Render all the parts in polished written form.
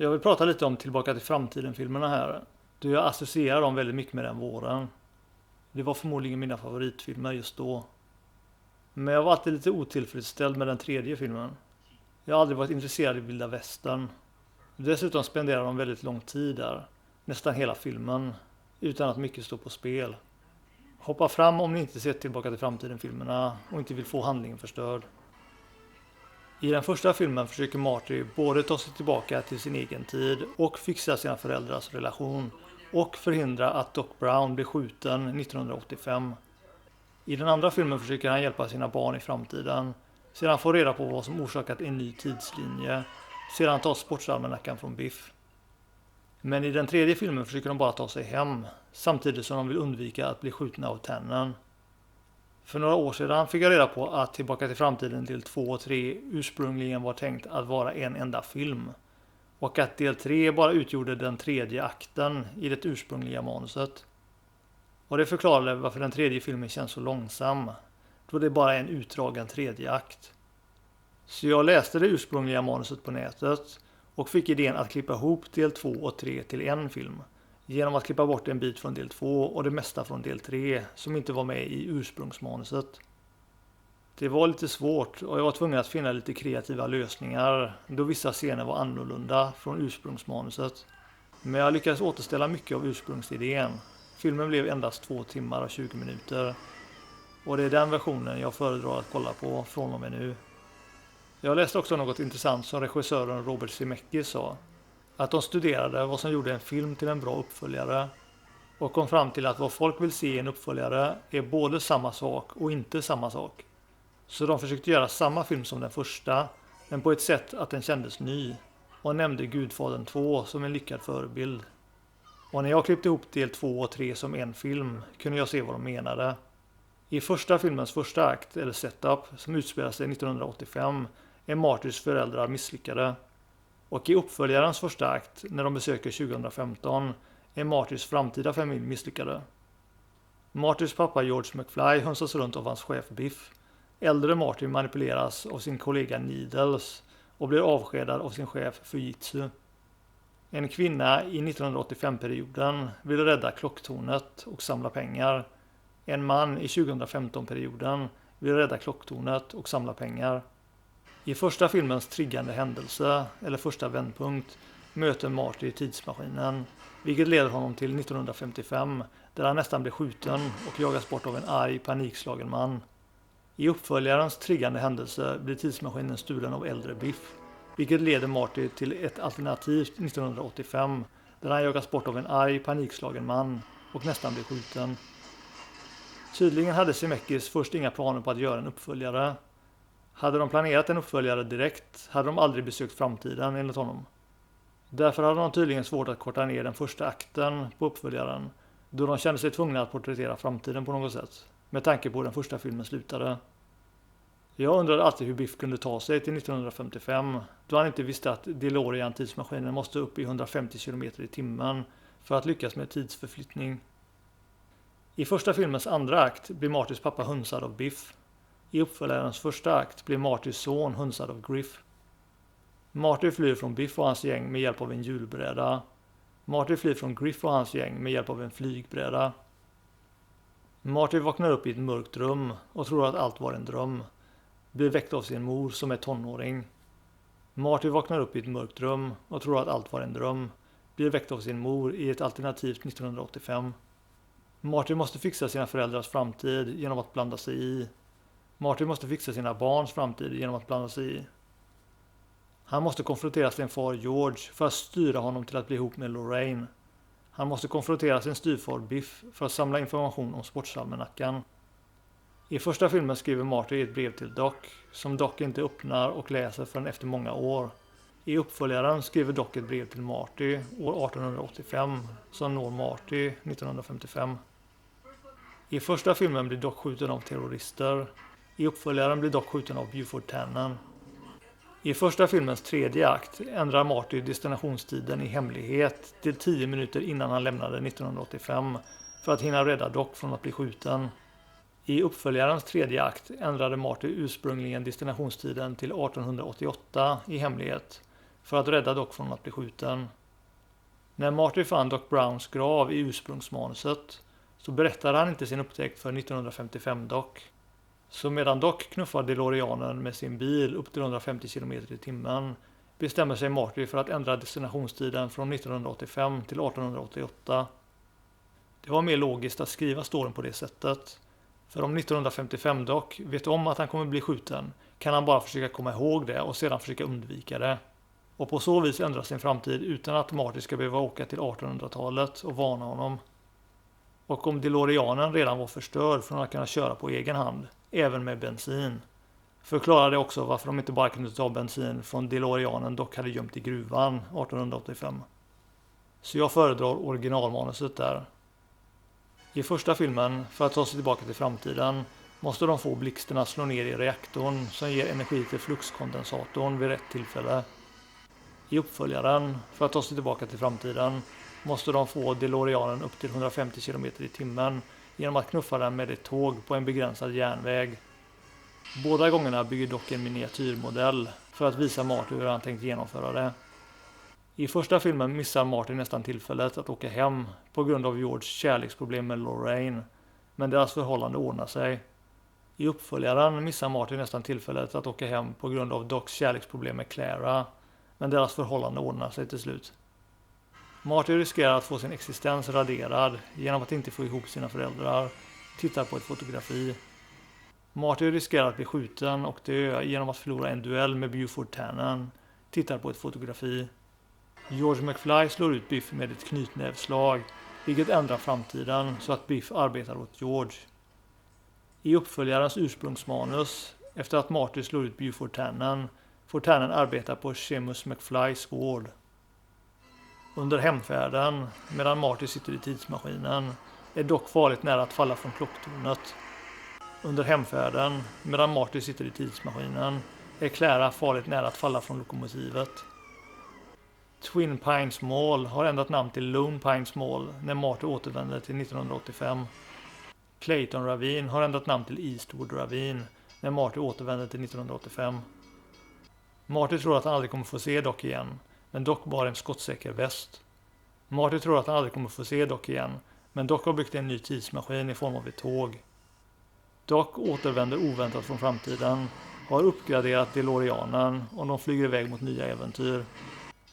Jag vill prata lite om Tillbaka till framtiden-filmerna här. Då jag associerar dem väldigt mycket med den våren. Det var förmodligen mina favoritfilmer just då. Men jag var alltid lite otillfredsställd med den tredje filmen. Jag har aldrig varit intresserad i vilda västern. Dessutom spenderar de väldigt lång tid där. Nästan hela filmen. Utan att mycket står på spel. Hoppa fram om ni inte sett Tillbaka till framtiden-filmerna och inte vill få handlingen förstörd. I den första filmen försöker Marty både ta sig tillbaka till sin egen tid och fixa sina föräldrars relation och förhindra att Doc Brown blir skjuten 1985. I den andra filmen försöker han hjälpa sina barn i framtiden, sedan få reda på vad som orsakat en ny tidslinje, sedan ta sportsalmanackan från Biff. Men i den tredje filmen försöker de bara ta sig hem, samtidigt som de vill undvika att bli skjutna av Tannen. För några år sedan fick jag reda på att Tillbaka till framtiden del 2 och 3 ursprungligen var tänkt att vara en enda film. Och att del 3 bara utgjorde den tredje akten i det ursprungliga manuset. Och det förklarade varför den tredje filmen känns så långsam, då det bara är en utdragen tredje akt. Så jag läste det ursprungliga manuset på nätet och fick idén att klippa ihop del 2 och 3 till en film. Genom att klippa bort en bit från del 2 och det mesta från del 3 som inte var med i ursprungsmanuset. Det var lite svårt och jag var tvungen att finna lite kreativa lösningar då vissa scener var annorlunda från ursprungsmanuset. Men jag lyckades återställa mycket av ursprungsidén. Filmen blev endast 2 timmar och 20 minuter. Och det är den versionen jag föredrar att kolla på från och med nu. Jag läste också något intressant som regissören Robert Zemeckis sa. Att de studerade vad som gjorde en film till en bra uppföljare. Och kom fram till att vad folk vill se i en uppföljare är både samma sak och inte samma sak. Så de försökte göra samma film som den första, men på ett sätt att den kändes ny. Och nämnde Gudfadern 2 som en lyckad förebild. Och när jag klippte ihop del 2 och 3 som en film kunde jag se vad de menade. I första filmens första akt, eller setup, som utspelar sig 1985, är Martys föräldrar misslyckade. Och i uppföljarens första akt, när de besöker 2015, är Martys framtida familj misslyckade. Martys pappa George McFly hönsas runt av hans chef Biff. Äldre Marty manipuleras av sin kollega Needles och blir avskedad av sin chef Fujitsu. En kvinna i 1985-perioden vill rädda klocktornet och samla pengar. En man i 2015-perioden vill rädda klocktornet och samla pengar. I första filmens triggande händelse, eller första vändpunkt, möter Marty tidsmaskinen, vilket leder honom till 1955, där han nästan blir skjuten och jagas bort av en arg, panikslagen man. I uppföljarens triggande händelse blir tidsmaskinen stulen av äldre Biff, vilket leder Marty till ett alternativt 1985, där han jagas bort av en arg, panikslagen man och nästan blir skjuten. Tydligen hade Zemeckis först inga planer på att göra en uppföljare. Hade de planerat en uppföljare direkt hade de aldrig besökt framtiden enligt honom. Därför hade de tydligen svårt att korta ner den första akten på uppföljaren, då de kände sig tvungna att porträttera framtiden på något sätt, med tanke på hur den första filmen slutade. Jag undrade alltid hur Biff kunde ta sig till 1955, då han inte visste att DeLorean-tidsmaskinen måste upp i 150 km i timmen för att lyckas med tidsförflyttning. I första filmens andra akt blir Martys pappa hunsad av Biff. I uppföljarens första akt blir Martys son hunsad av Griff. Marty flyr från Biff och hans gäng med hjälp av en hjulbräda. Marty flyr från Griff och hans gäng med hjälp av en flygbräda. Marty vaknar upp i ett mörkt rum och tror att allt var en dröm. Blir väckt av sin mor som är tonåring. Marty vaknar upp i ett mörkt rum och tror att allt var en dröm. Blir väckt av sin mor i ett alternativt 1985. Marty måste fixa sina föräldrars framtid genom att blanda sig i. Marty måste fixa sina barns framtid genom att blanda sig i. Han måste konfrontera sin far George för att styra honom till att bli ihop med Lorraine. Han måste konfrontera sin styvfar Biff för att samla information om sportsalmanackan. I första filmen skriver Marty ett brev till Doc, som Doc inte öppnar och läser förrän efter många år. I uppföljaren skriver Doc ett brev till Marty år 1885, som når Marty 1955. I första filmen blir Doc skjuten av terrorister. I uppföljaren blir Doc skjuten av Buford Tannen. I första filmens tredje akt ändrar Marty destinationstiden i hemlighet till 10 minuter innan han lämnade 1985 för att hinna rädda Doc från att bli skjuten. I uppföljarens tredje akt ändrade Marty ursprungligen destinationstiden till 1888 i hemlighet för att rädda Doc från att bli skjuten. När Marty fann Doc Browns grav i ursprungsmanuset så berättade han inte sin upptäckt för 1955 Doc. Så medan Doc knuffar DeLoreanen med sin bil upp till 150 km i timmen bestämmer sig Marty för att ändra destinationstiden från 1985 till 1888. Det var mer logiskt att skriva storyn på det sättet. För om 1955 Doc vet om att han kommer bli skjuten kan han bara försöka komma ihåg det och sedan försöka undvika det. Och på så vis ändra sin framtid utan att Marty ska behöva åka till 1800-talet och varna honom. Och om DeLoreanen redan var förstörd från att kunna köra på egen hand, även med bensin, förklarar det också varför de inte bara kunde ta bensin från DeLoreanen Doc hade gömt i gruvan 1885. Så jag föredrar originalmanuset där. I första filmen, för att ta sig tillbaka till framtiden, måste de få blixten att slå ner i reaktorn som ger energi till fluxkondensatorn vid rätt tillfälle. I uppföljaren, för att ta sig tillbaka till framtiden, måste de få DeLoreanen upp till 150 km i timmen genom att knuffa den med ett tåg på en begränsad järnväg. Båda gångerna bygger dock en miniatyrmodell för att visa Marty hur han tänkt genomföra det. I första filmen missar Marty nästan tillfället att åka hem på grund av Georges kärleksproblem med Lorraine, men deras förhållande ordnar sig. I uppföljaren missar Marty nästan tillfället att åka hem på grund av Docs kärleksproblem med Clara, men deras förhållande ordnar sig till slut. Marty riskerar att få sin existens raderad genom att inte få ihop sina föräldrar, tittar på ett fotografi. Marty riskerar att bli skjuten och dö genom att förlora en duell med Buford Tannen, tittar på ett fotografi. George McFly slår ut Biff med ett knytnävslag, vilket ändrar framtiden så att Biff arbetar åt George. I uppföljarens ursprungsmanus, efter att Marty slår ut Buford Tannen, får Tannen arbeta på Seamus McFlys gård. Under hemfärden, medan Marty sitter i tidsmaskinen, är Doc farligt nära att falla från klocktornet. Under hemfärden, medan Marty sitter i tidsmaskinen, är Clara farligt nära att falla från lokomotivet. Twin Pines Mall har ändrat namn till Lone Pines Mall när Marty återvänder till 1985. Clayton Ravine har ändrat namn till Eastwood Ravine när Marty återvänder till 1985. Marty tror att han aldrig kommer få se Doc igen, men Doc bar en skottsäker väst. Marty tror att han aldrig kommer få se Doc igen, men Doc har byggt en ny tidsmaskin i form av ett tåg. Doc återvänder oväntat från framtiden, har uppgraderat DeLoreanen och de flyger iväg mot nya äventyr.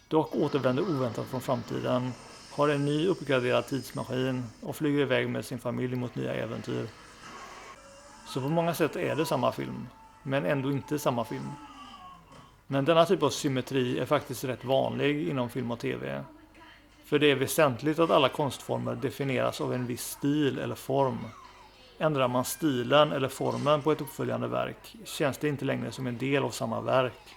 Doc återvänder oväntat från framtiden, har en ny uppgraderad tidsmaskin och flyger iväg med sin familj mot nya äventyr. Så på många sätt är det samma film, men ändå inte samma film. Men denna typ av symmetri är faktiskt rätt vanlig inom film och tv. För det är väsentligt att alla konstformer definieras av en viss stil eller form. Ändrar man stilen eller formen på ett uppföljande verk känns det inte längre som en del av samma verk.